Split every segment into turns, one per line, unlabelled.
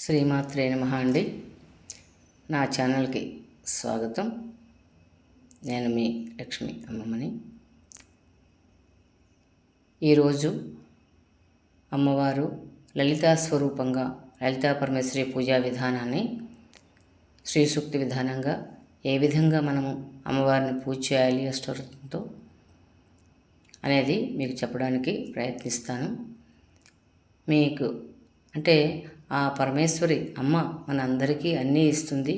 శ్రీమాత్రే నమః అండి. నా ఛానల్కి స్వాగతం. నేను మీ లక్ష్మి అమ్మమ్మని. ఈరోజు అమ్మవారు లలితా స్వరూపంగా లలితా పరమేశ్వరి పూజా విధానాన్ని శ్రీ సూక్తి విధానంగా ఏ విధంగా మనము అమ్మవారిని పూజ చేయాలి అష్టోత్తరంతో అనేది మీకు చెప్పడానికి ప్రయత్నిస్తాను. మీకు అంటే ఆ పరమేశ్వరి అమ్మ మన అన్నీ ఇస్తుంది.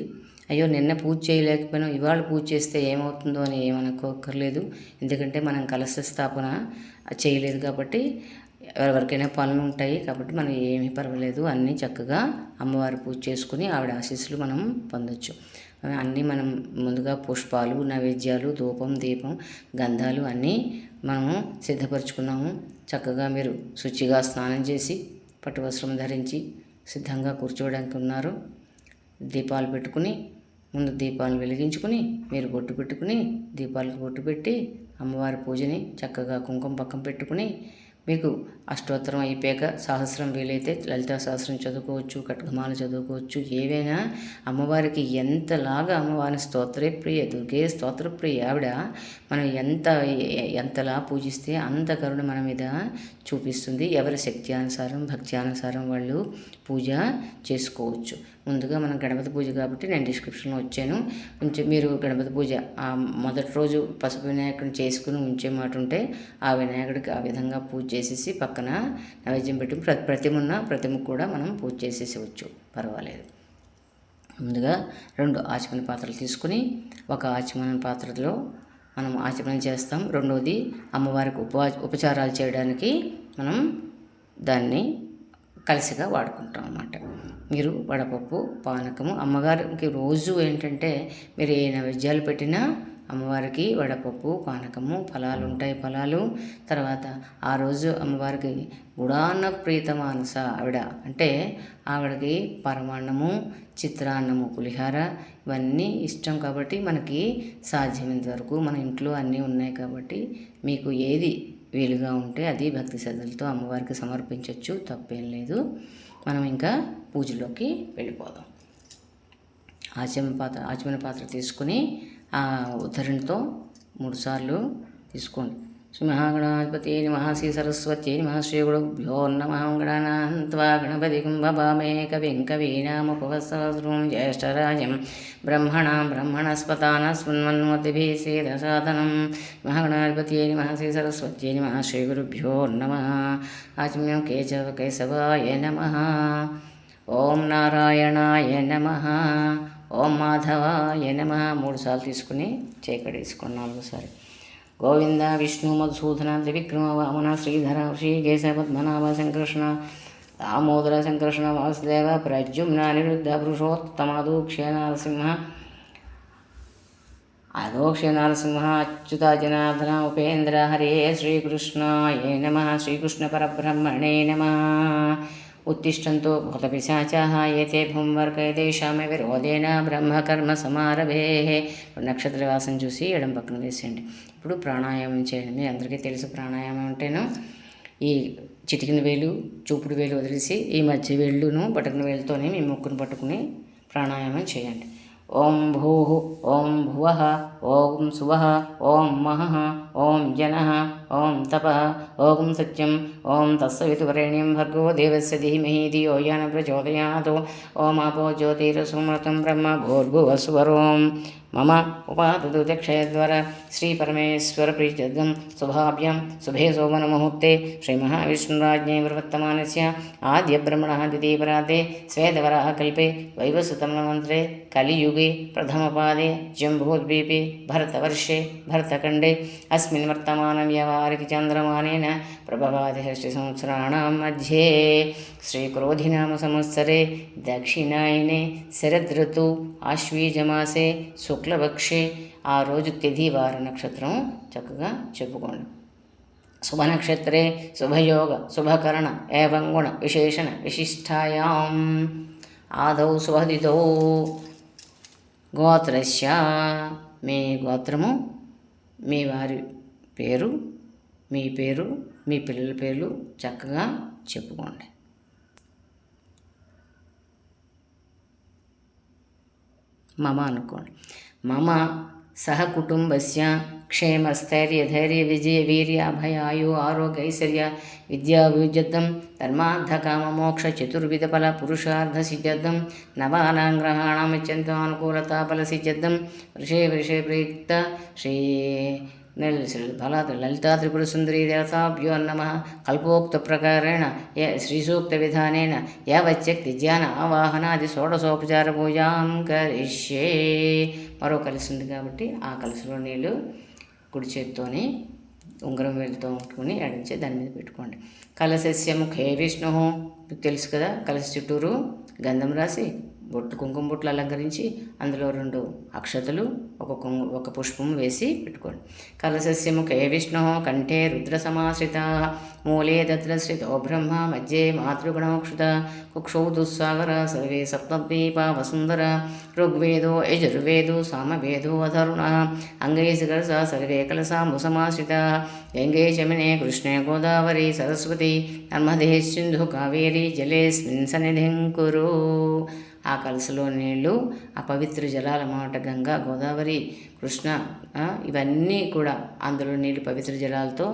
అయ్యో నిన్న పూజ చేయలేకపోయినా ఇవాళ పూజ చేస్తే ఏమవుతుందో అని ఏమనుకోకర్లేదు. ఎందుకంటే మనం కలశ స్థాపన చేయలేదు కాబట్టి ఎవరికైనా పనులు ఉంటాయి కాబట్టి మనం ఏమీ పర్వాలేదు, అన్నీ చక్కగా అమ్మవారి పూజ చేసుకుని ఆవిడ ఆశీస్సులు మనం పొందొచ్చు. అన్నీ మనం ముందుగా పుష్పాలు, నైవేద్యాలు, ధూపం, దీపం, గంధాలు అన్నీ మనము సిద్ధపరచుకున్నాము. చక్కగా మీరు శుచిగా స్నానం చేసి పట్టు వస్త్రం ధరించి సిద్ధంగా కూర్చోవడానికి ఉన్నారు. దీపాలు పెట్టుకుని ముందు దీపాలను వెలిగించుకుని మీరు బొట్టు పెట్టుకుని దీపాలకు బొట్టు పెట్టి అమ్మవారి పూజని చక్కగా కుంకుమ పక్కన పెట్టుకుని మీకు అష్టోత్తరం అయిపోయాక సహస్రం వీలైతే లలితా సహస్రం చదువుకోవచ్చు, ఖడ్గమాల చదువుకోవచ్చు. ఏవైనా అమ్మవారికి ఎంతలాగా అమ్మవారిని స్తోత్రప్రియ, దుర్గే స్తోత్రప్రియ ఆవిడ మనం ఎంతలా పూజిస్తే అంత కరుణ మన మీద చూపిస్తుంది. ఎవరి శక్తి అనుసారం భక్తి అనుసారం వాళ్ళు పూజ చేసుకోవచ్చు. ముందుగా మనం గణపతి పూజ కాబట్టి నేను డిస్క్రిప్షన్లో వచ్చాను. మీరు గణపతి పూజ మొదటి రోజు పసుపు వినాయకుడిని చేసుకుని ఉంచే మాట ఉంటే ఆ వినాయకుడికి ఆ విధంగా పూజ చేసేసి పక్కన నైవేద్యం పెట్టి ప్రతిమకు కూడా మనం పూజ చేసేసేవచ్చు, పర్వాలేదు. ముందుగా 2 ఆచమన పాత్రలు తీసుకుని ఒక ఆచమన పాత్రలో మనం ఆచమనం చేస్తాం. రెండవది అమ్మవారికి ఉపచారాలు చేయడానికి మనం దాన్ని కలిసిగా వాడుకుంటాం అన్నమాట. మీరు వడపప్పు, పానకము అమ్మగారికి రోజు ఏంటంటే మీరు ఏ నైవేద్యాలు పెట్టినా అమ్మవారికి వడపప్పు, పానకము, ఫలాలు ఉంటాయి. ఫలాలు తర్వాత ఆ రోజు అమ్మవారికి గుడాన్న ప్రీతమానస ఆవిడ అంటే ఆవిడకి పరమాన్నము, చిత్రాన్నము, పులిహార ఇవన్నీ ఇష్టం కాబట్టి మనకి సాధ్యమైనంత వరకు మన ఇంట్లో అన్నీ ఉన్నాయి కాబట్టి మీకు ఏది వీలుగా ఉంటే అది భక్తి శ్రద్ధలతో అమ్మవారికి సమర్పించవచ్చు, తప్పేం లేదు. మనం ఇంకా పూజలోకి వెళ్ళిపోదాం. ఆచమన పాత్ర తీసుకుని ఆ ఉద్ధరణతో 3 సార్లు తీసుకోండి. శ్రీ మహాగణాధిపతి నమః, శ్రీ సరస్వతి నమః, శ్రీ గురుభ్యో నమః. గణానాన్త్వా గణపతిం భవామే కవిం కవీనాముపవస్సహస్రం జ్యేష్ఠరాజం బ్రహ్మణస్పతాన శృణ్వన్మోతిభిः సేదసాదనం. మహాగణాధిపతి నమః, శ్రీ సరస్వతి నమః, శ్రీ గురుభ్యో నమః. ఆచమ్యం కేశవాయ నమః. ఓం నారాయణాయ నమః. ఓం మాధవాయ నమః. 3 సార్లు తీసుకుని చేకడేసుకోండి. 4వ సారి గోవింద విష్ణు మధుసూదన త్రివిక్రమ వామన శ్రీధర శ్రీకేశ పద్మనాభ సంకృష్ణ దామోదర సంకృష్ణ వాసుదేవ ప్రద్యుమ్న అనిరుద్ధ పురుషోత్తమ అధోక్ష నరసింహ అచ్యుత జనార్దన ఉపేంద్ర హరే శ్రీకృష్ణాయ నమః. శ్రీకృష్ణ పరబ్రహ్మణే నమః. ఉత్తిష్టంతో భూతపిశాచాః ఏతే భూంవర్గేతేషామే విరోధేన బ్రహ్మకర్మ సమారభే. నక్షత్రవాసం చూసి ఎడం పక్కన వేసేయండి. ఇప్పుడు ప్రాణాయామం చేయండి. మీ అందరికీ తెలుసు ప్రాణాయామం అంటేను ఈ చిటికిన వేలు, చూపుడు వేలు వదిలేసి ఈ మధ్య వేళ్ళును బటకన వేలుతోనే మీ ముక్కును పట్టుకుని ప్రాణాయామం చేయండి. ఓం భూః, ఓం భువః, ఓం సువః, ఓం మహః, ఓం జనః, ఓం తపః, ఓం సత్యం, ఓం తత్సవితుర్వరేణ్యం భర్గో దేవస్య ధీమహి ధియో యో నః ప్రచోదయాత్. ఓం ఆపో జ్యోతిరసమృతం బ్రహ్మ భూర్భువస్సువరోం మమ ఉపాదతు చక్షయద్వారా. శ్రీ పరమేశ్వర ప్రీత్యర్థం శుభాభ్యాం శుభే శోభన ముహూర్తే శ్రీ మహావిష్ణురాజ్ఞే ప్రవర్తమానస్య ఆద్య బ్రహ్మణ ద్వితీయపరాతే శ్వేతవరాహ కల్పే వైవస్వతమన్వంతరే కలియుగే ప్రథమపాదే జంబూద్వీపే భరతవర్షే భరతఖండే అస్మిన్ వర్తమాన వ్యవహారిక చంద్రమానేన ప్రభవాది సంవత్సరాణం మధ్యే శ్రీక్రోధినామ సంవత్సరే దక్షిణాయనే శరదృతు ఆశ్వీజమాసే శుక్లపక్షే ఆ రోజు తిథి వార నక్షత్రం చక్కగా చెప్పుకోండి. శుభనక్షత్రే శుభయోగ శుభకరణ ఏవం గుణ విశేషణ విశిష్టాయాం ఆదౌ శుభదితో గోత్రస్య మీ గోత్రము, మీ వారి పేరు, మీ పేరు, మీ పిల్లల పేర్లు చక్కగా చెప్పుకోండి. మమ అనుకోండి. మమ సహకుటుంబస్య క్షేమస్థైర్యధైర్య విజయ వీర్యాభయ ఆయు ఆరోగ్య ఐశ్వర్య విద్యాభివృద్ధ్యర్థం ధర్మార్థకామమోక్ష చతుర్విధ ఫల పురుషార్థ సిద్ధ్యర్థం నవానాం గ్రహాణం అత్యంతానుకూలతా ఫల సిద్ధ్యర్థం వృషే ప్రయుక్త శ్రీ లలితా త్రిపుర సుందరీ దేవతాభ్యో నమః. కల్పోక్త ప్రకారేణ శ్రీసూక్త విధానేన యావచ్చక్తి ధ్యాన ఆవాహనాది షోడశోపచార పూజాం కరిష్యే. మరో కలిసి ఉంది కాబట్టి ఆ కలసిలో నీళ్ళు కుడి చేత్తోని ఉంగరం వేలుతో ముట్టుకుని ఎడంచే దాని మీద పెట్టుకోండి. కలశస్య ముఖే విష్ణు, మీకు తెలుసు కదా, కలశ చుట్టూరు గంధం రాసి కుంకుమ బొట్లు అలంకరించి అందులో 2 అక్షతలు ఒక పుష్పం వేసి పెట్టుకోండి. కలశస్య ముఖే విష్ణు కంఠే రుద్ర సమాశ్రిత మూలే దద్రశ్రితో బ్రహ్మ మధ్యే మాతృగణోక్షుత కుక్షౌ దుస్సాగర సర్వే సప్తద్వీపా వసుంధర ఋగ్వేదో యజుర్వేదో సామవేదో అధరుణ అంగై శిఖరస సర్వే కలసాంబు సమాశ్రిత గంగే చమినే కృష్ణే గోదావరి సరస్వతి నర్మదే సింధు కావేరి జలేస్మిన్ సన్నిధిం కురు. ఆ కలసలో నీళ్ళు ఆ పవిత్ర జలాల మాట గంగా గోదావరి కృష్ణ ఇవన్నీ కూడా అందులో నీళ్ళు పవిత్ర జలాలతో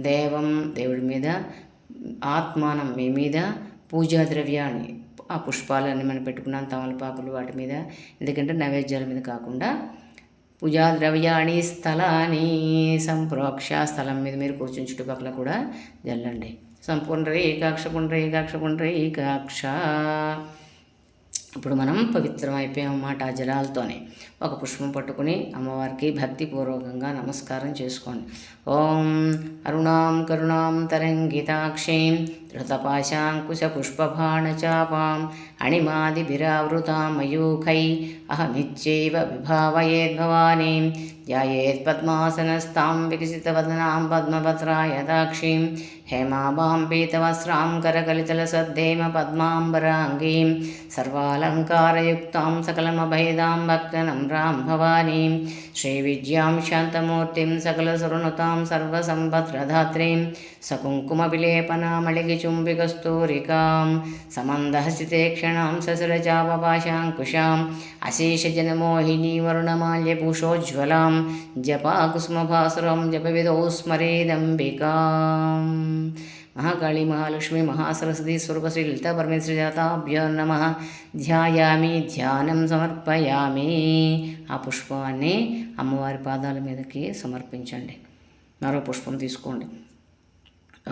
దేవుడి మీద ఆత్మానం మీ మీద పూజా ద్రవ్యాన్ని ఆ పుష్పాలన్నీ మనం పెట్టుకున్నాం తమలపాకులు వాటి మీద, ఎందుకంటే నైవేద్యాల మీద కాకుండా పూజా ద్రవ్యాన్ని స్థలాన్ని సంప్రోక్ష స్థలం మీద మీరు కూర్చుని చుట్టుపక్కల కూడా జల్లండి. సంపుండ్రీకాక్ష పుండ్రీకాక్ష పుండ్రీకాక్ష. ఇప్పుడు మనం పవిత్రం అయిపోయామన్నమాట ఆ జలాలతోనే. ఒక పుష్పం పట్టుకుని అమ్మవారికి భక్తిపూర్వకంగా నమస్కారం చేసుకోండి. ఓం అరుణాం కరుణాం తరంగితాక్షీం ధృతపాశాంకుశ పుష్పబాణచాపాం అణిమాదిభిరావృతాం మయూఖై అహమిచ్చైవ విభావయేద్భవానీం ధ్యాయేత్ పద్మాసనస్తాం వికసితవదనాం పద్మపత్రాయదాక్షీం హేమాభాం పీతవస్త్రాం కరకలితలసద్ధేమ పద్మాంబరాంగీం సర్వాలంకారయుక్తాం సకలమభేదాం భక్తనమ్రాం భవానీం శ్రీవిద్యాం శాంతమూర్తిం సకలసురనుతాం సర్వసంపత్ప్రదాత్రీం సకుంకుమవిలేపనామళిగిచుంబికస్తూరికాం సమందహసితే క్షణాం ససరచాపపాశాంకుశాం అశేషజనమోహినీ వరుణమాల్యభూషోజ్వలాం జపాకుసుమభాసురం జపవిదౌ స్మరేదంబికాం. మహాకాళీ మహాలక్ష్మి మహాసరస్వతి స్వరూపశ్రీ లలితా పరమేశ్వరి జాతాభ్యో నమః. ధ్యాయామి ధ్యానం సమర్పయామి. ఆ పుష్పాన్ని అమ్మవారి పాదాల మీదకి సమర్పించండి. మరో పుష్పం తీసుకోండి.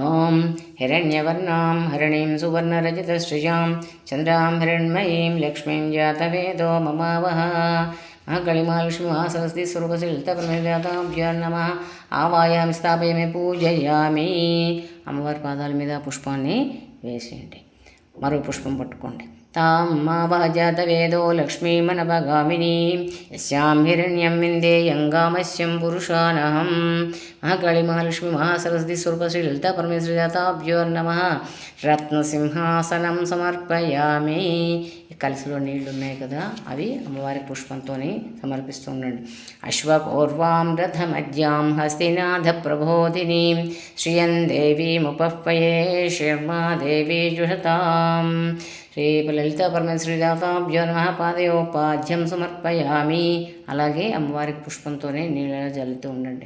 ఓం హిరణ్యవర్ణాం హరిణీం సువర్ణరజతశ్రియాం చంద్రాం హిరణ్మయీం లక్ష్మీం జాతవేదో మమావహ. మహాకాళీ మహాలక్ష్మి మహాసరస్వతి స్వరూపశ్రీ లలితా పరమేశ్వరి జాతాభ్యో నమః. ఆవాయామి స్థాపయామి పూజయామి. అమ్మవారి పాదాల మీద పుష్పాన్ని వేసేయండి. మరో పుష్పం పట్టుకోండి. తాం మావహజాతవేదో లక్ష్మీమనభగామినీం యస్యాం హిరణ్యం విందేయంగామస్యం పురుషానహం. మహాకాళీ మహాలక్ష్మి మహాసరస్వతి స్వరూపశ్రీ లలితా పరమేశ్వరి జాతాభ్యో నమః. రత్నసింహాసనం సమర్పయామి. కలసిలో నీళ్లు ఉన్నాయి కదా, అవి అమ్మవారి పుష్పంతోనే సమర్పిస్తూ ఉండండి. అశ్వపూర్వాం రథమధ్యాం హస్తినాథ ప్రబోధినీం శ్రియం దేవీముపహ్వయే శర్మాదేవీ జుషతాం. శ్రీ లలితా పరమేశ్వరి జాతాభ్యో నమః. పాదయోపాధ్యం సమర్పయామి. అలాగే అమ్మవారికి పుష్పంతోనే నీళ్ళ జల్లుతూ ఉండండి.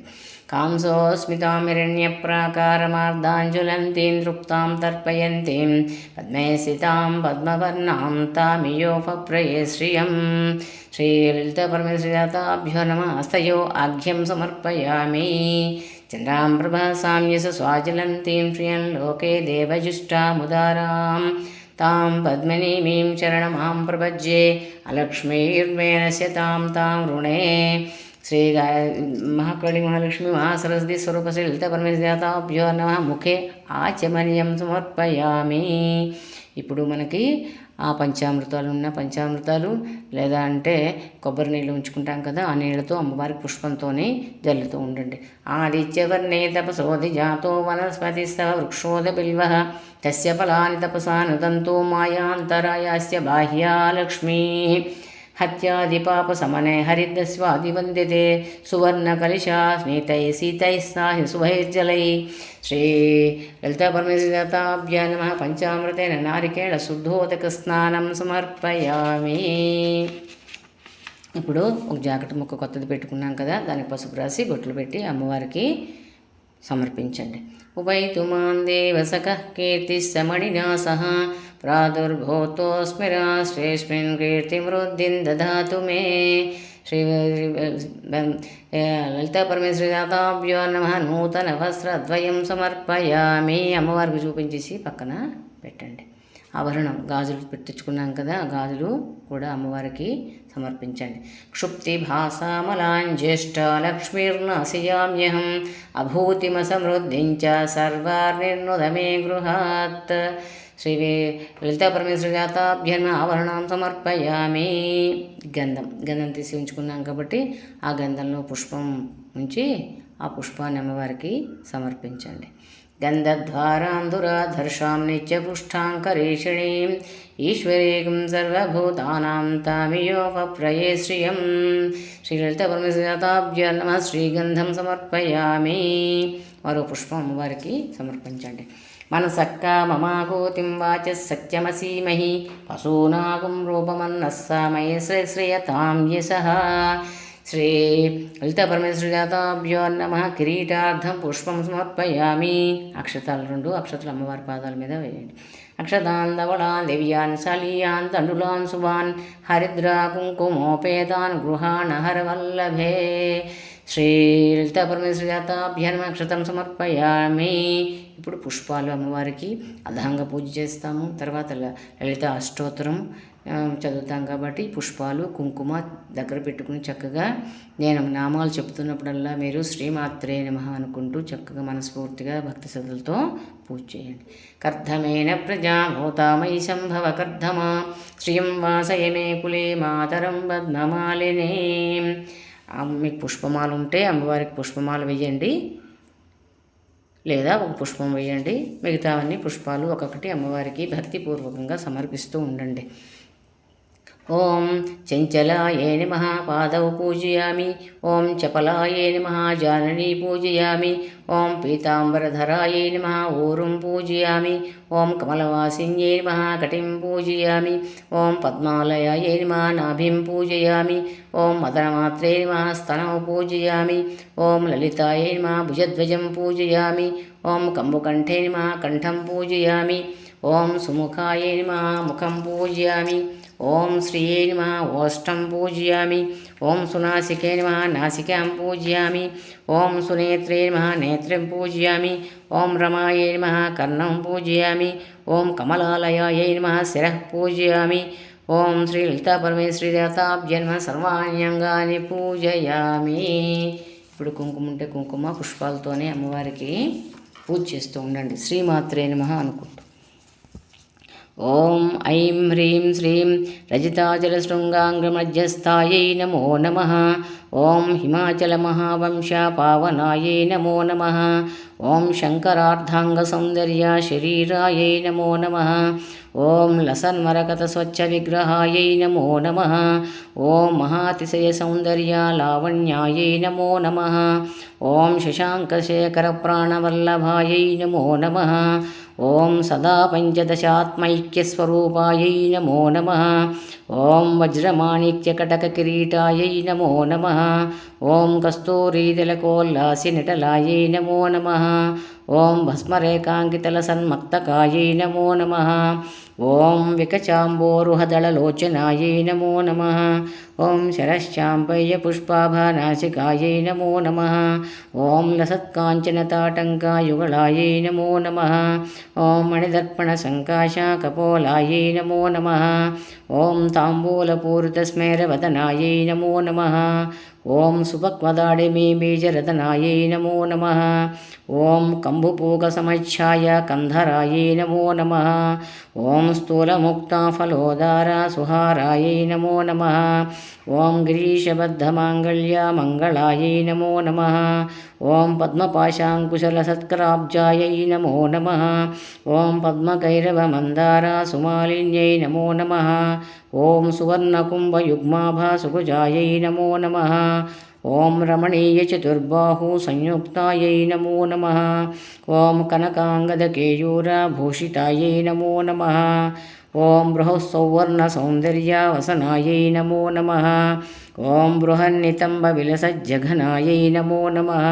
కాంసోస్మితాం హిరణ్యప్రాకారమార్దాంజులంతీం తృప్తాం తర్పయంతీం పద్మే స్థితాం పద్మవర్ణాం తామియోపప్రయే శ్రియం. శ్రీ లలితా పరమేశ్వరి జాతాభ్యో నమః. హస్తయో ఆఘ్యం సమర్పయామి. చంద్రాం ప్రభాసాం యశస్వాజ్వలంతీం శ్రియం లోకే దేవజుష్టాముదారాం తాం పద్మినీమీం చరణమాం ప్రపజ్యే అలక్ష్మీర్మేనస్యతాం తాం రుణే. శ్రీ మహాకాళీ మహాలక్ష్మి మహాసరస్వతి స్వరూపశ్రీ లలితా పరమేశ్వరి జాతాభ్యో నమః. ముఖే ఆచమనీయం సమర్పయామి. ఇప్పుడు మనకి ఆ పంచామృతాలు లేదా అంటే కొబ్బరి నీళ్ళు ఉంచుకుంటాం కదా, ఆ నీళ్ళతో అమ్మవారికి పుష్పంతోనే జల్లుతూ ఉండండి. ఆదిత్యవర్ణే తపసోది జాతో వనస్పతిస్తవ వృక్షోద బిల్వః తస్య ఫలాని తపసా నుదంతో మాయాంతరాయాస్య బాహ్యా లక్ష్మీ హత్యాదిపాపశమనే హరిద్రస్వాదివందితే సువర్ణకలిశా స్మితై సీతైస్నాహి శుభైర్జలై. శ్రీ లలితా పరమేశ్వరి జాతాభ్యో నమః. పంచామృతేన నారికేళ శుద్ధోదక స్నానం సమర్పయామి. ఇప్పుడు ఒక జాకెట్ ముక్క కొత్తది పెట్టుకున్నాం కదా, దానికి పసుపు రాసి బొట్లు పెట్టి అమ్మవారికి సమర్పించండి. ఉపైతుమాన్ దేవసక కీర్తిస్సమణినా సహ ప్రాదుర్భూతోస్మి రాష్ట్రేస్మిన్ కీర్తిమృద్ధిం దదాతు మే. శ్రీ లలితా పరమేశ్వరిదాతాభ్యో నమః. నూతన వస్త్రద్వయం సమర్పయామి. అమ్మవారికి చూపించేసి పక్కన పెట్టండి. ఆభరణం గాజులు పెట్టించుకున్నాం కదా, గాజులు కూడా అమ్మవారికి సమర్పించండి. క్షుప్తి భాసామలాంజ్యేష్ట లక్ష్మీర్నాశయామ్యహం అభూతిమ సమృద్ధించ సర్వార్నిర్నుదమే గృహాత్. శ్రీ లలితా పరమేశ్వరి జాతాభ్యర్మ ఆభరణం సమర్పయామి. గంధం తీసి ఉంచుకున్నాం కాబట్టి ఆ గంధంలో పుష్పం ఉంచి ఆ పుష్పాన్ని అమ్మవారికి సమర్పించండి. గంధద్వారాంధురాధర్షాం నిత్యపుష్టాంకరేషిణీం ఈశ్వరీం సర్వభూతానాం తామియోపప్రయే శ్రియం. శ్రీ లలితా పరమేశ్వరాభ్య నమః. శ్రీగంధం సమర్పయామి. మరో పుష్పం అమ్మవారికి సమర్పించండి. మనసక్క మమాగోతిం వాచ సత్యమసీమహి పశూనాగం రూపమన్నస్సామయ శ్రేయతాం యశః. శ్రీ లలితా పరమేశ్వరి జాతాభ్యో నమః. కిరీటార్థం పుష్పం సమర్పయామి. అక్షతాలు 2 అక్షతలు అమ్మవారి పాదాల మీద వేయండి. అక్షతాన్ ధవళాన్ దివ్యాన్ శాలీయాన్ తండులాన్ శుభాన్ హరిద్రా కుంకుమోపేతాన్ గృహాణ హరవల్లభే. శ్రీ లలితా పరమేశ్వరి జాతాభ్యర్మ అక్షతం సమర్పయామి. ఇప్పుడు పుష్పాలు అమ్మవారికి అదహంగా పూజ చేస్తాము. తర్వాత లలిత అష్టోత్తరం చదువుతాం కాబట్టి పుష్పాలు కుంకుమ దగ్గర పెట్టుకుని చక్కగా నేను నామాలు చెప్తున్నప్పుడల్లా మీరు శ్రీమాత్రే నమః అనుకుంటూ చక్కగా మనస్ఫూర్తిగా భక్తి శ్రద్ధలతో పూజ చేయండి. కర్ధమేన ప్రజాభూతామయి సంభవ కర్ధమా శ్రియం వాసయమే కులే మాతరం పద్మమాలినే. మీకు పుష్పమాల ఉంటే అమ్మవారికి పుష్పమాల వేయండి, లేదా ఒక పుష్పం వేయండి. మిగతావన్నీ పుష్పాలు ఒక్కొక్కటి అమ్మవారికి భక్తిపూర్వకంగా సమర్పిస్తూ ఉండండి. ఓం చంచలాయే నమః. పాదౌ పూజయామి. ఓం చపలాయే నమః. జాననీ పూజయామి. ఓం పీతాంబరధరాయే నమః. ఊరుం పూజయామి. ఓం కమలవాసిన్యే నమః. కటిం పూజయామి. ఓం పద్మాలయాయే నమః. నాభిం పూజయామి. ఓం మదనమాత్రే నమః. స్తనౌ పూజయామి. ఓం లలితాయే నమః. భుజధ్వజం పూజయామి. ఓం కంబుకంఠే నమః. కంఠం పూజయామి. ఓం సుముఖాయే నమః. ముఖం పూజయామి. ఓం శ్రీయే నమః. ఓష్టం పూజయామి. ఓం సునాసికే నమః. నాసికాం పూజయామి. ఓం సునేత్రే నమః. నేత్రం పూజయామి. ఓం రమాయే నమః. కర్ణం పూజయామి. ఓం కమలాలయాయే నమః. శిరః పూజయామి. ఓం శ్రీ లలితా పరమేశ్వరి జాతాభ్యో నమః. సర్వాణ్యంగాని పూజయామి. ఇప్పుడు కుంకుమ ఉంటే కుంకుమ పుష్పాలతోనే అమ్మవారికి పూజ చేస్తూ ఉండండి. శ్రీమాత్రే నమః అనుకుంటూ. ఓం ఐం హ్రీం శ్రీం రజితాచలశృంగాంగమధ్యస్థాయై నమో నమః. ఓం హిమాచల మహావంశ పావనాయై నమో నమః. ఓం శంకరార్ధాంగ సౌందర్య శరీరాయై నమో నమః. ఓం లసన్మరకత స్వచ్ఛ విగ్రహాయై నమో నమః. ఓం మహాతిశయ సౌందర్య లావణ్యాయై నమో నమః. ఓం శశాంకశేఖర ప్రాణవల్లభాయై నమో నమః. ఓం సదా పంచదశాత్మైక్యస్వరూపాయై నమో నమః. ఓం వజ్రమాణిక్యకటకకిరీటాయై నమో నమః. ఓం కస్తూరీతిలకోల్లాసినిటలాయై నమో నమః. ఓం భస్మరేకాంకితలసన్మత్తకాయై నమో నమః. ఓం వికచాంబోరుహదళలోచనాయై నమో నమః. ఓం శరశ్చాంపయ్యపుష్పాభనాసికాయై నమో నమః. ఓం లసత్కాంచనతాటంకాయుగళాయై నమో నమః. ఓం మణిదర్పణసంకాశకపోలాయై నమో నమః. ఓం తాంబూలపూరితస్మేరవదనాయై నమో నమః. ఓం సుభక్వదాడిమీ బీజరతనాయై నమో నమః. ఓం కంబుపూగసమచ్ఛాయ కంధరాయై నమో నమః. ఓం స్థూలముక్తాఫలోదార సుహారాయై నమో నమః. ఓం గిరీశబద్ధమాంగళ్య మంగళాయై నమో నమః. ఓం పద్మపాశాంకుశలసత్కరాబ్జాయై నమో నమః. ఓం పద్మకైరవమందార సుమాలిన్యై నమో నమః. ఓం సువర్ణకుంభయుగ్మాభాసుభుజాయై నమో నమః. ఓం రమణీయచతుర్బాహు సంయుక్తాయై నమో నమః. ఓం కనకాంగదకేయూరభూషితాయై నమో నమః. ఓం బృహస్సౌవర్ణసౌందర్యవసనాయై నమో నమః. ఓం బృహన్నితంబవిలసజ్జఘనాయై నమో నమః.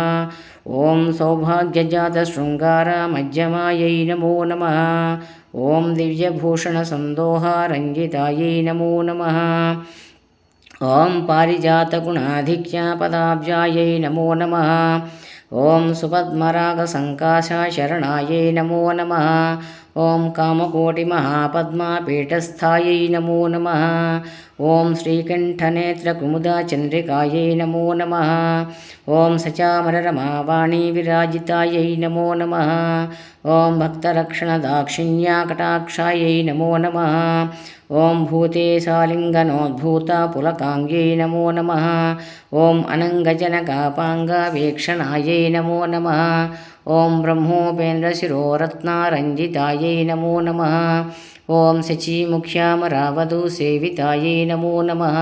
ఓం సౌభాగ్యజాతశృంగారమజ్జమాయై నమో నమః. ఓం దివ్యభూషణసందోహారంజితాయై నమో నమః. ఓం పారిజాతగుణాధిక్యపదాబ్జాయై నమో నమః. ఓం సుపద్మరాగసంకాశరణాయై నమో నమః. ఓం కామకోటిమహాపద్మపీఠస్థాయై నమో నమః. ఓం శ్రీకంఠనేత్రకుముదచంద్రికాయై నమో నమః. ఓం సచామరరమావాణీ విరాజితాయై నమో నమః. ఓం భక్తరక్షణదాక్షిణ్యకటాక్షాయై నమో నమః. ఓం భూతేశాలింగనోద్భూతపులకాంగ్యై నమో నమః. ఓం అనంగజనకాపాంగవీక్షణాయై నమో నమః. ఓం బ్రహ్మోపేంద్రశిరోరత్నారంజితాయై నమో నమః. ఓం శచీముఖ్యామరావధూసేవితాయై నమో నమః.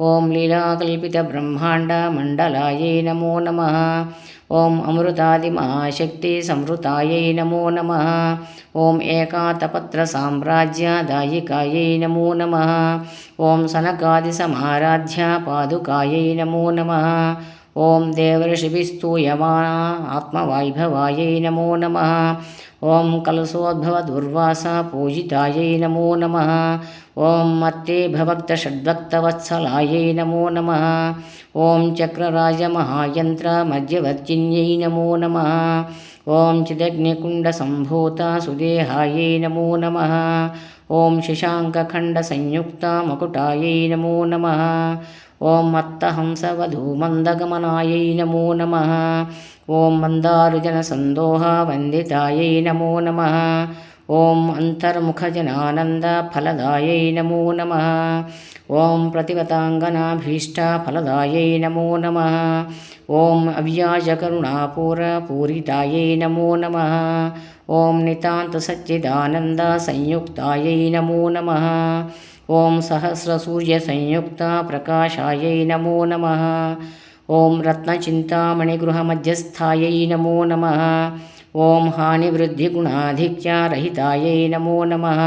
ఓం లీలాకల్పితబ్రహ్మాండమండలాయై నమో నమః. ఓం అమృతాదిమహాశక్తిసంవృతాయై నమో నమః. ఓం ఏకాతపత్రసామ్రాజ్యదాయికాయై నమో నమః. ఓం సనకాదిసమారాధ్యపాదుకాయై నమో నమః. ఓం దేవర్షిభిస్తూయమానా ఆత్మవైభవాయై నమో నమః. ఓం కలశోద్భవదుర్వాసపూజితాయై నమో నమః. ఓం మత్తేభవక్తషడ్భక్తవత్సలాయై నమో నమః. ఓం చక్రరాజమహాయంత్రమధ్యవర్తిన్యై నమో నమః. ఓం చిదగ్నికుండసంభూతసుదేహాయై నమో నమః. ఓం శశాంకఖండసంయుక్తమకుటాయై నమో నమః. ఓం మత్తహంసవధూమందగమనాయై నమో నమః. ఓం మందారుజనసందోహవందితాయై నమో నమః. ఓం అంతర్ముఖజనానందఫలదాయై నమో నమః. ఓం ప్రతివతాంగనాభీష్టఫలదాయై నమో నమః. ఓం అవ్యాజకరుణాపూరపూరితాయై నమో నమః. ఓం నితాంతసచ్చిదానందసంయుక్తాయై నమో నమః. ఓం సహస్రసూర్యసంయుక్తప్రకాశాయై నమో నమః. ఓం రత్నచింతామణిగృహమధ్యస్థాయై నమో నమః. ఓం హానివృద్ధిగుణాధిక్యరహితాయై నమో నమః.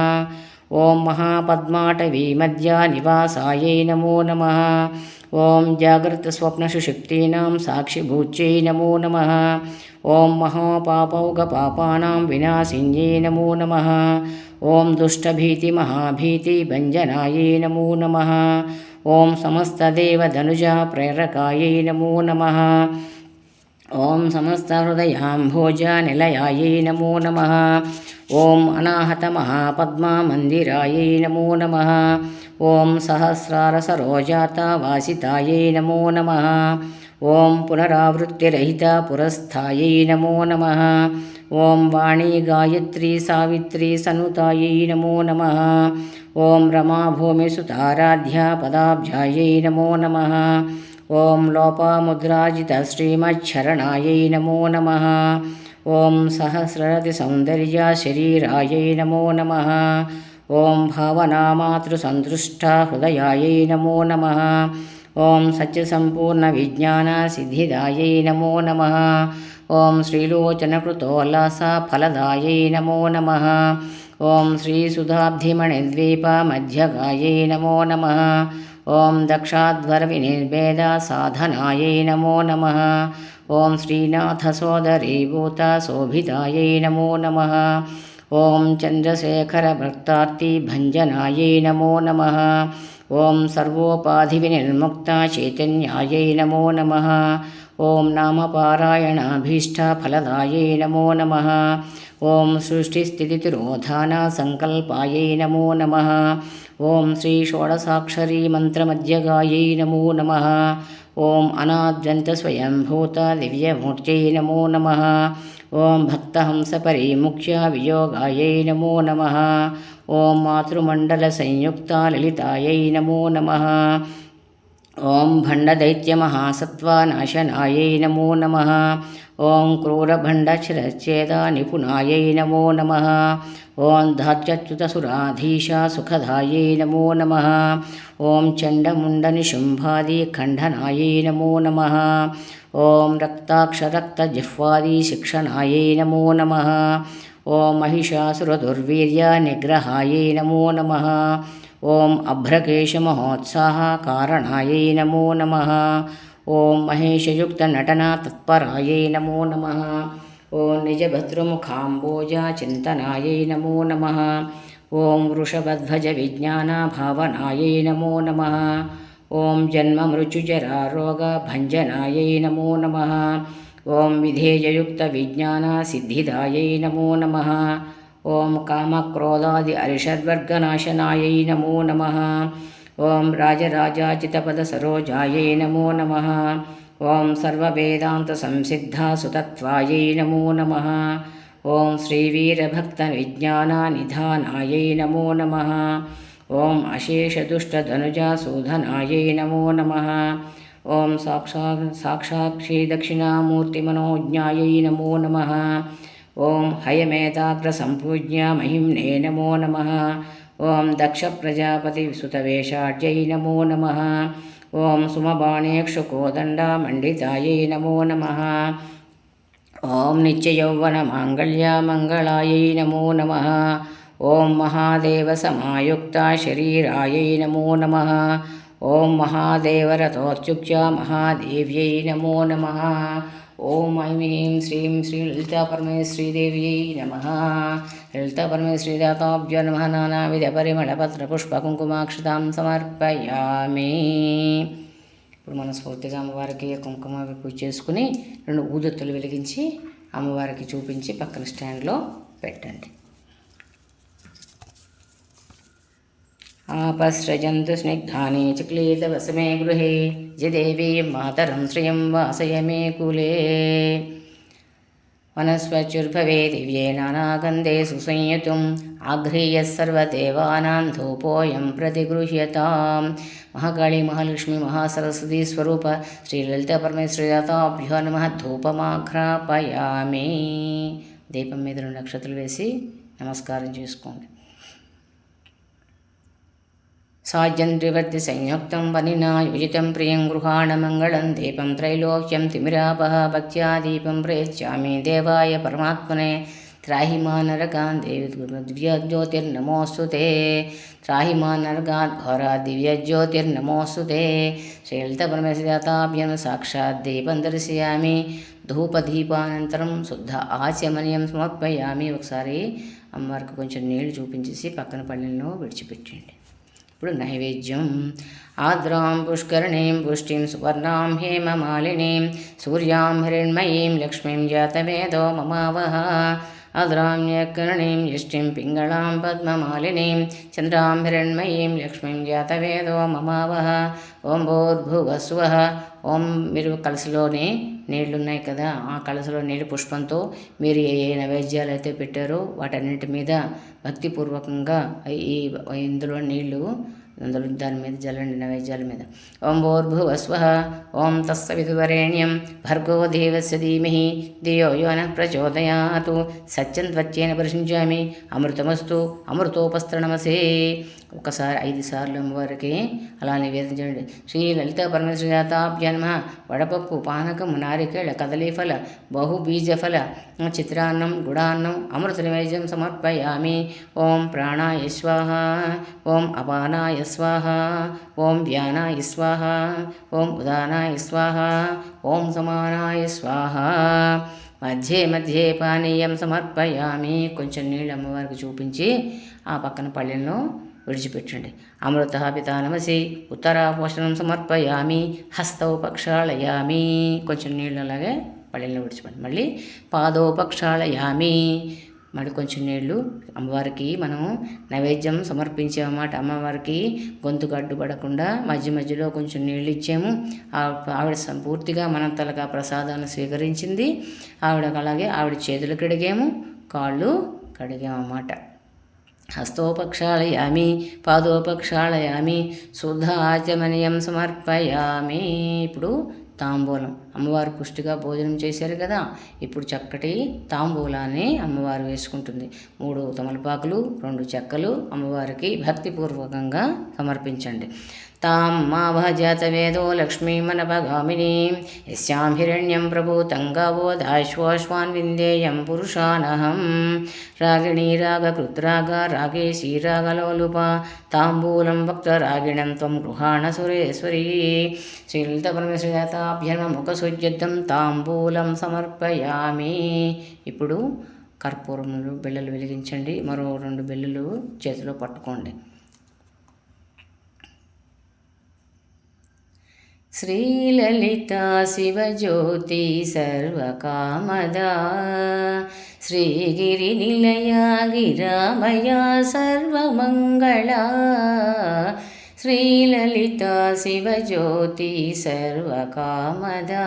ఓం మహాపద్మాటవీమధ్యనివాసాయై నమో నమః. ఓం జాగ్రత్తస్వప్నసుషుప్తీనాం సాక్షిభూత్యై నమో నమః. ఓం మహాపాపౌఘపాపానాం వినాశిన్యై నమో నమః. ఓం దుష్టభీతిమహాభీతిభంజనాయై నమో నమః. ఓం సమస్తదేవధనుజప్రేరకాయై నమో నమః. ఓం సమస్తహృదయాంభోజనిలయాయై నమో నమః. ఓం అనాహతమహాపద్మమందిరాయై నమో నమః. ఓం సహస్రారసరోజాతవాసితాయై నమో నమః. ఓం పునరావృత్తిరహితపురస్థాయై నమో నమః. ఓం వాణీ గాయత్రీ సావిత్రీ సనుతాయై నమో నమః. ఓం రమాభూమిసుతారాధ్యపదాబ్జాయై నమో నమః. ఓం లోపాముద్రాజితశ్రీమచ్చరణాయై నమో నమః. ఓం సహస్రరతిసౌందర్యశరీరాయై నమో నమః. ఓం భావనామాతృసంతృష్టహృదయాయై నమో నమః. ఓం సత్యసంపూర్ణవిజ్ఞానసిద్ధిదాయై నమో నమః. ఓం శ్రీలోచనకృతోల్లాసఫలదాయై నమో నమః. ఓం శ్రీసుధాబ్ధిమణిద్వీపమధ్యగాయై నమో నమః. ఓం దక్షాధ్వరవినిర్భేదసాధనాయై నమో నమః. ఓం శ్రీనాథసోదరీభూతశోభితాయై నమో నమః. ఓం చంద్రశేఖరభక్తార్తిభంజనాయై నమో నమః. ఓం సర్వోపాధివినిర్ముక్తచైతన్యాయై నమో నమః. ఓం నామపారాయణాభీష్టఫలదాయై నమో నమః. ఓం సృష్టిస్థితితిరోధానసంకల్పాయై నమో నమః. ఓం శ్రీ షోడసాక్షరీ మంత్రమధ్యగాయై నమో నమః. ఓం అనాద్యంతస్వయంభూత దివ్యమూర్త్యై నమో నమః. ఓం భక్తహంసపరిముఖ్య వియోగాయై నమో నమః. ఓం మాతృమండలసంయుక్తలలితాయై నమో నమః. ఓం భండదైత్యమహాసత్వనాశనాయై నమో నమః. ఓం క్రూరభండశిరచ్ఛేదనిపుణాయై నమో నమః. ఓం ధాత్యచ్యుతసురాధీశసుఖదాయై నమో నమః. ఓం చండముండనిశుంభాదిఖండనాయై నమో నమః. ఓం రక్తాక్షరక్తజిహ్వాదిశిక్షణాయై నమో నమః. ఓం మహిషాసురదుర్వీర్య నిగ్రహాయై నమో నమః. ఓం అభ్రకేశమహోత్సాహ కారణాయై నమో నమః. ఓం మహేశయుక్తనటనా తత్పరాయై నమో నమః. ఓం నిజభద్రముఖాంబోజ చింతనాయై నమో నమః. ఓం వృషభధ్వజ విజ్ఞాన భావనాయై నమో నమః. ఓం జన్మమృత్యుజరారోగభంజనాయై నమో నమః. ఓం విధేయయుక్త విజ్ఞాన సిద్ధిదాయై నమో నమః. ఓం కామక్రోధాది అరిషద్వర్గనాశనాయై నమో నమః. ఓం రాజరాజాచితపద సరోజాయై నమో నమః. ఓం సర్వవేదాంత సంసిద్ధ సుతత్వాయై నమో నమః. ఓం శ్రీవీరభక్త విజ్ఞాన నిధానాయై నమో నమః. ఓం అశేషదుష్టధనుజాసూధనాయై నమో నమః. ఓం సాక్షాక్షి దక్షిణామూర్తిమనోజ్ఞాయై నమో నమః. ఓం హయమేతాగ్రసంపూజ్య మహిమ్నే నమో నమః. ఓం దక్ష ప్రజాపతి సుతవేషాఢ్యై నమో నమః. ఓం సుమబాణేక్షుకోదండమండితాయై నమో నమః. ఓం నిత్యయౌవనమాంగళ్యమంగళాయై నమో నమః. ఓం మహాదేవసమాయుక్త శరీరాయై నమో నమః. ఓం మహాదేవరథోత్యుక్త మహాదేవ్యై నమో నమః. ఓం ఐం హ్రీం శ్రీం శ్రీ లలితాపరమేశ్వరీదేవ్యై నమః. లలితాపరమేశ్వరీదాతాభ్యో నమః. నానావిధ పరిమళపత్రపుష్పకుంకుమాక్షతాం సమర్పయామి. ఇప్పుడు మనస్ఫూర్తిగా అమ్మవారికి కుంకుమ పూజ చేసుకుని 2 ఊదొత్తులు వెలిగించి అమ్మవారికి చూపించి పక్కన స్టాండ్లో పెట్టండి. ఆపస్రజంతు స్నిగ్ధాని చక్లీతవసమే గృహే జదేవీ మాతరం శ్రియం వాసయ మే కులే. వనస్పత్యుర్భవే దివ్యే నానాగంధే సుసంయుతం ఆఘ్రీయ సర్వదేవానాం ధూపోయం ప్రతిగృహ్యతాం. మహాకాళీ మహాలక్ష్మి మహాసరస్వతీ స్వరూప శ్రీ లలిత పరమేశ్వరీదాతాభ్యో నమః. ధూపమాఘ్రాపయామి. దీపం మీద 2 నక్షత్రాలు వేసి నమస్కారం చేసుకోండి. సాజ్యంత్రివర్తి సంయుక్తం వనినా యుజితం ప్రియం గృహాణమంగళం దీపం త్రైలోక్యం తిమిరాపహ భక్త్యా దీపం ప్రయచ్చామి దేవాయ పరమాత్మనే. త్రాహి మా నరకాన్ దివ్యజ్యోతిర్నమోऽस्तु తే. త్రాహి మా నరకాన్ ఘోరా దివ్యజ్యోతిర్నమోऽस्तु తే. శ్రీలలితపరమేశ్వరీదాతాభ్యం సాక్షాత్ దీపం దర్శయామి. ధూపదీపానంతరం శుద్ధ ఆచమనీయం సమర్పయామి. ఒకసారి అమ్మవారికి కొంచెం నీళ్లు చూపించేసి పక్కన పళ్ళెంలో విడిచిపెట్టండి. ఇప్పుడు నైవేద్యం. ఆద్రాం పుష్కరణీం పుష్టిం సువర్ణాం హేమమాలినీం సూర్యాం హిరణ్మయీం లక్ష్మీం జాతవేదో మమావహ. ఆద్రాం న్యకరణీం యష్టిం పింగళాం పద్మమాలినీం చంద్రాం హిరణ్మయీం లక్ష్మీం జాతవేదో మమావహ. ఓం భూర్భువస్వః. ఓం మీరు కలసలోనే నీళ్లు ఉన్నాయి కదా, ఆ కలసలో నీళ్ళు పుష్పంతో మీరు ఏ నైవేద్యాలు అయితే పెట్టారో వాటన్నిటి మీద భక్తిపూర్వకంగా ఇందులో నీళ్లు దాని మీద జల్లండి, నైవేద్యాల మీద. ఓం భూర్భువస్వః. ఓం తత్సవితుర్వరేణ్యం భర్గో దేవస్య ధీమహి ధియో యో నః ప్రచోదయాత్. సత్యం త్వచ్చేన పరిశుంచామి అమృతమస్తు అమృతోపస్తరణమసే. ఒకసారి 5 సార్లు అమ్మవారికి అలా నివేదించండి. శ్రీ లలిత పరమేశ్వరీదాతాభ్యో నమః. వడపప్పు, పానకం, నారికేళ, కదలీఫల, బహుబీజఫల, చిత్రాన్నం, గుడాన్నం, అమృత నివేద్యం సమర్పయామి. ఓం ప్రాణాయ స్వాహ. ఓం అపానాయ స్వాహ. ఓం వ్యానాయ స్వాహ. ఓం ఉదానాయ స్వాహ. ఓం సమానాయ స్వాహ. మధ్యే మధ్యే పానీయం సమర్పయామి. కొంచెం నీళ్ళు అమ్మవారికి చూపించి ఆ పక్కన పళ్ళెంలో విడిచిపెట్టండి. అమృత పితానమసి ఉత్తరాపోషణం సమర్పయామి. హస్తోపక్షాళయామి. కొంచెం నీళ్ళు అలాగే పళ్ళెంలో విడిచిపెట్టండి. మళ్ళీ పాదోపక్షాళయామి. మళ్ళీ కొంచెం నీళ్ళు అమ్మవారికి మనం నైవేద్యం సమర్పించామన్నమాట. అమ్మవారికి గొంతుకు అడ్డుపడకుండా మధ్య మధ్యలో కొంచెం నీళ్ళు ఇచ్చాము. ఆవిడ పూర్తిగా మన తలగా ప్రసాదాన్ని స్వీకరించింది. ఆవిడకు అలాగే ఆవిడ చేతులు కడిగాము, కాళ్ళు కడిగామన్నమాట. హస్తోపక్షాళయామి పాదోపక్షాళయామి శుద్ధ ఆచమనీయం సమర్పయామి. ఇప్పుడు తాంబూలం. అమ్మవారు పుష్టిగా భోజనం చేశారు కదా, ఇప్పుడు చక్కటి తాంబూలాన్ని అమ్మవారు వేసుకుంటుంది. 3 తమలపాకులు 2 చెక్కలు అమ్మవారికి భక్తిపూర్వకంగా సమర్పించండి. तां माभजतवेदो लक्ष्मीमनपगामिनीं यस्यां हिरण्यं प्रभूतं गावो दाश्वाश्वान् विन्देयं पुरुषानहं रागिणी रागकृत्रागा रागेशी रागलोलुपा ताम्बूलं भक्तरागिणं त्वं गृहाण सुरेश्वरी శ్రీలలితాపరమేశ్వరతాభ్యర్మముఖసుజ్యర్థం తాంబూలం సమర్పయామి. ఇప్పుడు కర్పూరములు బిళ్ళలు వెలిగించండి. మరో 2 బిళ్ళలు చేతిలో పట్టుకోండి. శ్రీలలితా శివజ్యోతి సర్వకామదా శ్రీగిరినిలయా గిరామయా సర్వమంగళా శ్రీలలితా శివజ్యోతి సర్వకామదా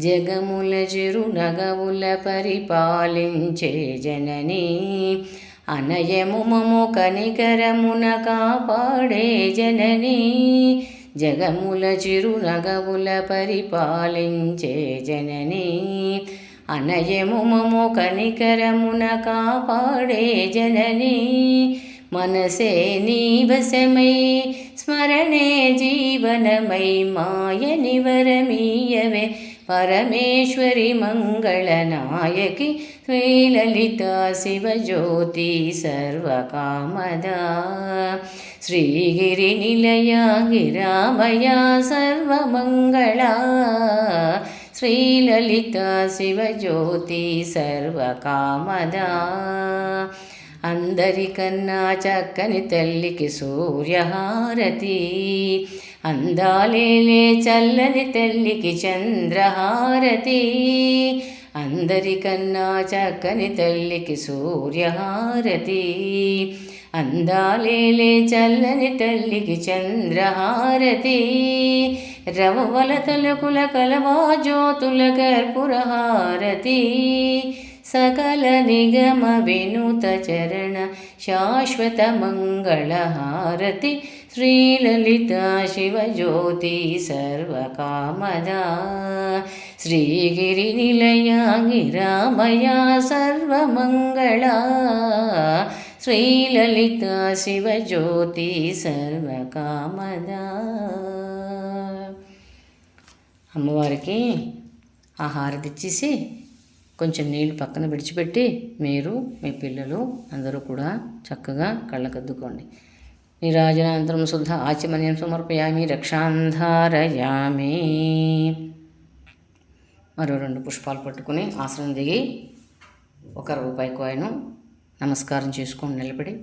జగముల చిరునగవుల పరిపాలించే జననీ అనయము మము కనికరమున కాపాడే జననీ జగముల చిరునగవుల పరిపాలించే జననీ అనయము మము కనికరమున కాపాడే జననీ మనసే నీ వశమై స్మరణే జీవనమై మాయని వరమీయవే పరమేశ్వరి మంగళనాయకి శ్రీలలితా శివజ్యోతి సర్వకామదా శ్రీగిరినిలయా గిరామయా సర్వమంగళా శ్రీలలితా శివజ్యోతి సర్వకామదా అందరికన్నా చక్కని తల్లికి సూర్యహారతి అందాలేలే చల్లని తల్లికి చంద్రహారతి అందరికన్నా చక్కని తల్లికి సూర్యహారతి అందాలేలే చల్లని తల్లికి చంద్రహారతి రవవల తలకుల కలవా జ్యోతుల కర్పూరహారతి సకల నిగమ వినుత చరణ శాశ్వత మంగళహారతి శ్రీలలితా శివజ్యోతి సర్వకామదా శ్రీగిరినిలయా గిరామయా సర్వమంగళా శ్రీలలితా శివజ్యోతి సర్వకామదా. అమ్మవారికి ఆ హారతి ఇచ్చేసి కొంచెం నీళ్ళు పక్కన విడిచిపెట్టి మీరు మీ పిల్లలు అందరూ కూడా చక్కగా కళ్ళకద్దుకోండి. నీరాజనానంతరం శుద్ధ ఆచమన్యం సమర్పయామి రక్షాంధారయామి. మరో 2 పుష్పాలు పట్టుకుని ఆసనం దిగి 1 రూపాయి కాయిన్ నమస్కారం చేసుకొని నిలబడి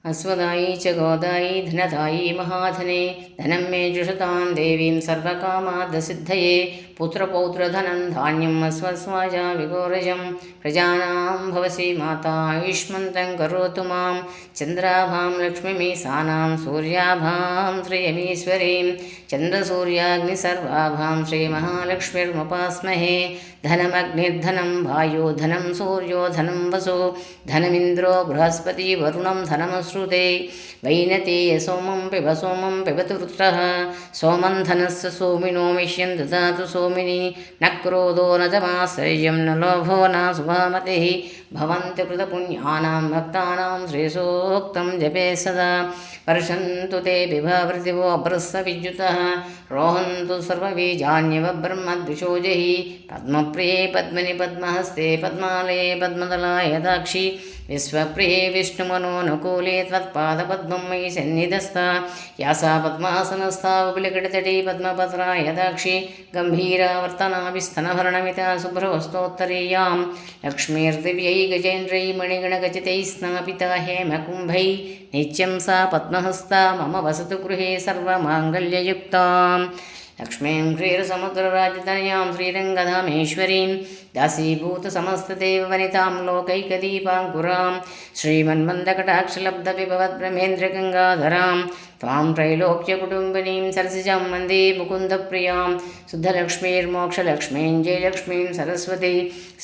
అశ్వదాయి చ గోదాయి ధనదాయి మహాధనే ధనం మే జుషతాం దేవీం సర్వకామార్థసిద్ధయే పుత్రపౌత్రధనం ధాన్యం అశ్వస్వాజ విఘోరజం ప్రజానాం భవసి మాతా ఆయుష్మంతం కరోతు మాం చంద్రాభాం లక్ష్మీమీసానాం సూర్యాభాం శ్రియమీశ్వరీం చంద్రసూర్యాగ్ని సర్వాభాం శ్రీమహాలక్ష్మీర్ముపాస్మహే ధనమగ్నిర్ధనం వాయో ధనం సూర్యో ధనం వసో ధనమింద్రో బృహస్పతి వరుణం ధనమశ్రుతే వైనతేయ సోమం పిబతు వృత్రః సోమం ధనస్య సోమినో మిష్యం దదాతు సోమిని న క్రోధో న తమాశ్రయం న లోభో న శుభమతిః భవంతి కృతపుణ్యానాం భక్తానాం శ్రేయోక్తం జపే సదా వర్షంతు తే బిభావృతివో అభ్రస్స విద్యుతః రోహంతు సర్వబీజాన్యవ బ్రహ్మద్విషోజైః పద్మప్రియే పద్మిని పద్మహస్తే పద్మాలయే పద్మదలాయ దాక్షి విశ్వప్రియే విష్ణుమనోనుకూలే త్వత్పాదపద్మం మయి సన్నిధస్థా యాసా పద్మాసనస్థా ఉపలికటితటీ పద్మపత్రాయ దాక్షి గంభీరావర్తనాభిస్తనభరణమితా శుభ్రవస్తోత్తరీయాం లక్ష్మీర్దివ్యై గజేంద్రై మణిగణగచితై స్నాపితా హేమకుంభై నిత్యం సా పద్మహస్తా మమ వసతు గృహే సర్వమాంగళ్యయుక్తాం లక్ష్మీం క్షీరసముద్రరాజతనయాం శ్రీరంగధామేశ్వరీం దాసీభూతసమస్తదేవ వనితాం లోకైకదీపాంకురాం శ్రీమన్మందకటాక్షలబ్ధవిభవద్బ్రహ్మేంద్రగంగాధరాం త్వాం త్రైలోక్యకుటుంబినీం సరసిజాం వందే ముకుందప్రియాం శుద్ధలక్ష్మీర్మోక్షలక్ష్మీం జయలక్ష్మీం సరస్వతీ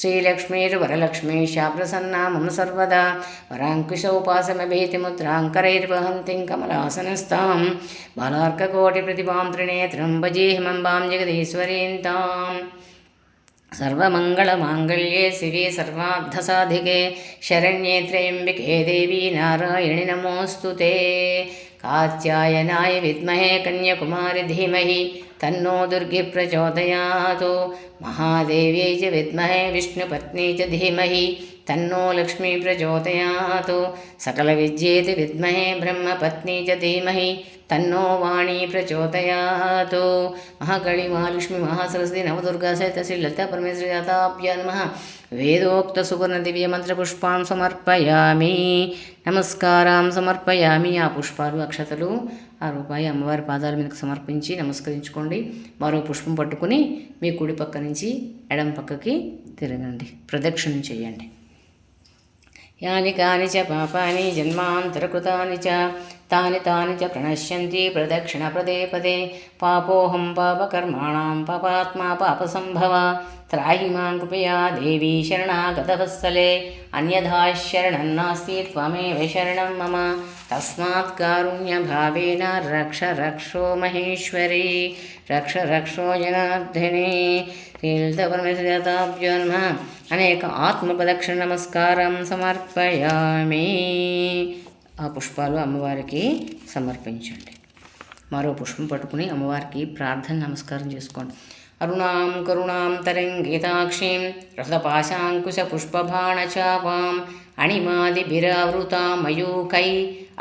శ్రీలక్ష్మీర్వరలక్ష్మీ శాప్రసన్నా మమ సర్వదా వరాంకుశోపాసమభీతిముద్రాంకరైర్వహంతిం కమలాసనస్తాం బాలార్కకోటిప్రతిభాం త్రినేత్రం భజేహమంబాం జగదీశ్వరీం తాం సర్వమంగళమాంగళ్యే శివే సర్వార్థసాధికే శరణ్యే త్రయంబికే దేవీ నారాయణి నమోऽस्तु తే कात्यायनाय विद्महे कन्याकुमारी धीमहि तन्नो दुर्गे प्रचोदयात्। महादेव्यै च विद्महे विष्णुपत्नी च धीमहि तन्नो लक्ष्मी प्रचोदयात्। सकलविद्येति विद्महे ब्रह्मपत्नी च धीमहि तन्नो वाणी प्रचोदयात्। महाकाली महालक्ष्मी महासरस्वती नवदुर्गा सहित श्री ललिता परमेश्वरी जाताभ्यां नमः। वेदोक्त सुवर्ण दिव्य మంత్రపుష్పాన్ సమర్పయామి, నమస్కారం సమర్పయామి. ఆ పుష్పాలు అక్షతలు ఆ రూపాయి అమ్మవారి పాదాల మీదకి సమర్పించి నమస్కరించుకోండి. మరో పుష్పం పట్టుకుని మీ కుడి పక్క నుంచి ఎడం పక్కకి తిరగండి, ప్రదక్షిణం చేయండి. యాని కాని చ పాపాని జన్మాంతరకృతాని చ తాని తాని చ ప్రణశ్యంతి ప్రదక్షిణ పదే పదే. పాపోహం పాపకర్మాణం పాపాత్మా పాపసంభవ. త్రాహి మాం కృపయా దేవీ శరణాగతవత్సలే. అన్యథా శరణం నాస్తి త్వమేవ శరణం మమ. తస్మాత్ కారుణ్యభావేన రక్ష రక్షో మహేశ్వరి, రక్ష రక్షో జనార్దనే. శ్రీలలితాపరమేశ్వరీజాతాభ్యో నమః. అనేక ఆత్మప్రదక్షిణ నమస్కారం సమర్పయామి. ఆ పుష్పాలు అమ్మవారికి సమర్పించండి. మరో పుష్పం పట్టుకుని అమ్మవారికి ప్రార్థన నమస్కారం చేసుకోండి. అరుణాం కరుణాం తరంగితాక్షీం రసపాశాంకుశ పుష్పబాణచాపాం అణిమాదిభిరావృతాం మయూకై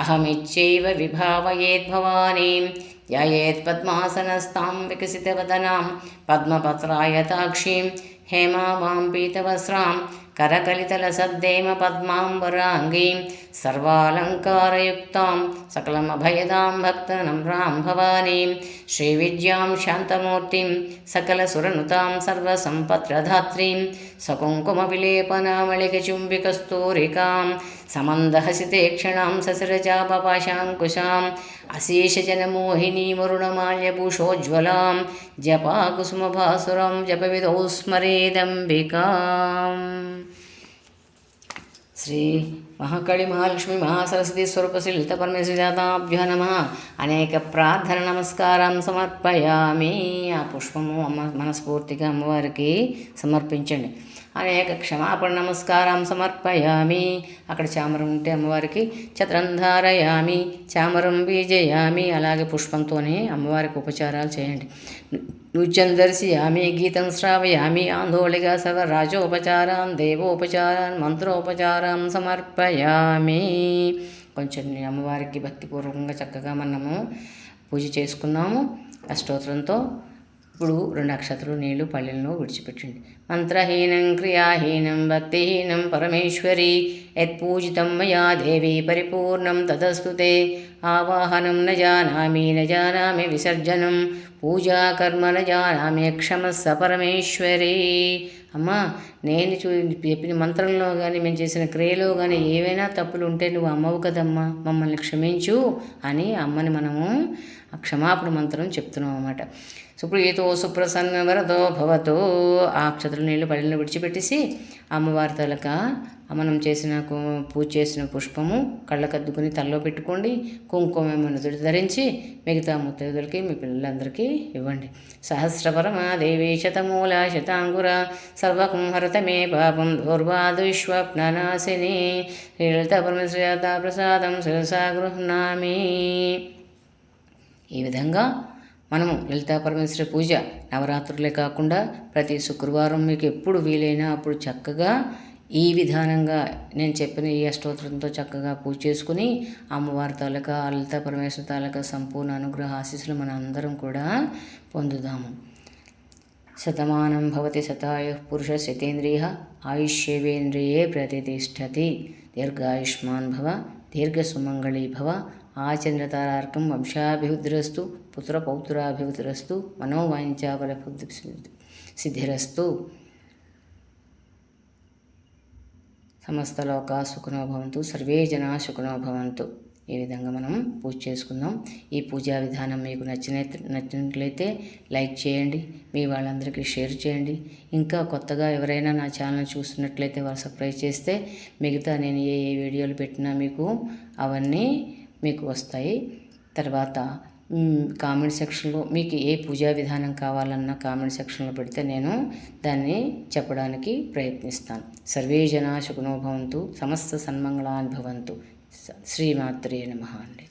అహమిచ్చైవ విభావయేద్భవానీం. ధ్యాయేత్ పద్మాసనస్తాం వికసితవదనాం పద్మపత్రాయతాక్షీం హేమామాం పీతవస్త్రాం కరకలితలసద్దేమ పద్మాంబరాంగీం సర్వాలంకారయుక్తాం సకలమభయదాం భక్తనమ్రాం భవానీం. శ్రీవిద్యాం శాంతమూర్తిం సకలసురనుతాం సర్వసంపత్ప్రధాత్రీం సకుంకుమవిలేపనామళికచుంబికస్తూరికాం సమందహసితేక్షణాం సశిరచాపపాశాంకుశాం అశేషజనమోహినీమరుణమాల్యభూషోజ్వలాం జపాకుసుమభాసురం జపవిధౌ స్మరేదంబికాం. శ్రీ మహాకాళి మహాలక్ష్మి మహాసరస్వతి స్వరూప శ్రీ లలితా పరమేశ్వరీ జాతాభ్యో నమః. అనేక ప్రార్థన నమస్కారం సమర్పయామి. ఆ పుష్పము మనస్ఫూర్తిగా అమ్మవారికి సమర్పించండి. అనేక క్షమాపణ నమస్కారం సమర్పయామి. అక్కడ చామరం ఉంటే అమ్మవారికి ఛత్రం ధారయామి, చామరం బీజయామి. అలాగే పుష్పంతోనే అమ్మవారికి ఉపచారాలు చేయండి. నృత్యం దర్శయామి, గీతం శ్రావయామి, ఆందోళిగా సర్వరాజోపచారాన్ దేవోపచారాన్ మంత్రోపచారాన్ సమర్పయామి. కొంచెం అమ్మవారికి భక్తిపూర్వకంగా చక్కగా మనము పూజ చేసుకున్నాము అష్టోత్తరంతో. ఇప్పుడు 2 అక్షతలు నీళ్లు పళ్ళెలను విడిచిపెట్టండి. మంత్రహీనం క్రియాహీనం భక్తిహీనం పరమేశ్వరి యత్పూజితం మయా దేవి పరిపూర్ణం తదస్తు తే. ఆవాహనం న జానామి విసర్జనం పూజాకర్మ న జానామి క్షమస్స పరమేశ్వరి. అమ్మా, నేను చెప్పిన మంత్రంలో కానీ మేము చేసిన క్రియలో కానీ ఏవైనా తప్పులు ఉంటే నువ్వు అమ్మవు కదమ్మా, మమ్మల్ని క్షమించు అని అమ్మని మనము క్షమాపణ మంత్రం చెప్తున్నాం అన్నమాట. సుప్రీతో సుప్రసన్న వరదో భవతో. ఆ అక్షతలు నీళ్ళు పళ్ళని విడిచిపెట్టేసి అమ్మవారి తలక మనం చేసిన పూజ చేసిన పుష్పము కళ్ళకద్దుకుని తలలో పెట్టుకోండి. కుంకుమ నుదుటి ధరించి మిగతా ముత్తైదులకి మీ పిల్లలందరికీ ఇవ్వండి. సహస్రపరమా దేవి శతమూల శతాంగుర సర్వకుంహరత మే పాపం దౌర్వాదుష్వప్ననాశిని. లలితా పరమేశ్వరీ జాతా ప్రసాదం శిరసా గృహ్ణామి. ఈ విధంగా మనము లలితా పరమేశ్వరి పూజ నవరాత్రులే కాకుండా ప్రతి శుక్రవారం మీకు ఎప్పుడు వీలైనా అప్పుడు చక్కగా ఈ విధానంగా నేను చెప్పిన ఈ అష్టోత్తరంతో చక్కగా పూజ చేసుకుని అమ్మవారి తాలూకా లలితా పరమేశ్వరి తాలూకా సంపూర్ణ అనుగ్రహ ఆశీస్సులు మన అందరం కూడా పొందుదాము. శతమానం భవతి శతాయు పురుష శతేంద్రియ ఆయుష్యేవేంద్రియే ప్రతిష్టతి. దీర్ఘాయుష్మాన్ భవ దీర్ఘసుమంగళీ భవ. ఆచంద్రతారార్కం వంశాభివృద్ధిరస్తు పుత్రపౌత్రాభివృద్ధిరస్తు మనోవాంఛాఫల సిద్ధిరస్తు. సమస్త లోకా సుఖనో భవంతు, సర్వే జనా సుఖనో భవంతు. ఈ విధంగా మనం పూజ చేసుకుందాం. ఈ పూజా విధానం మీకు నచ్చినట్లయితే లైక్ చేయండి, మీ వాళ్ళందరికీ షేర్ చేయండి. ఇంకా కొత్తగా ఎవరైనా నా ఛానల్ చూస్తున్నట్లయితే వారు సబ్స్క్రైబ్ చేస్తే మిగతా నేను ఏ వీడియోలు పెట్టినా మీకు అవన్నీ మీకు వస్తాయి. తర్వాత కామెంట్ సెక్షన్లో మీకు ఏ పూజా విధానం కావాలన్నా కామెంట్ సెక్షన్లో పెడితే నేను దాన్ని చెప్పడానికి ప్రయత్నిస్తాను. సర్వే జనా సుఖనో భవంతు, సమస్త సన్మంగళాని భవంతు. శ్రీమాత్రే నమః అండి.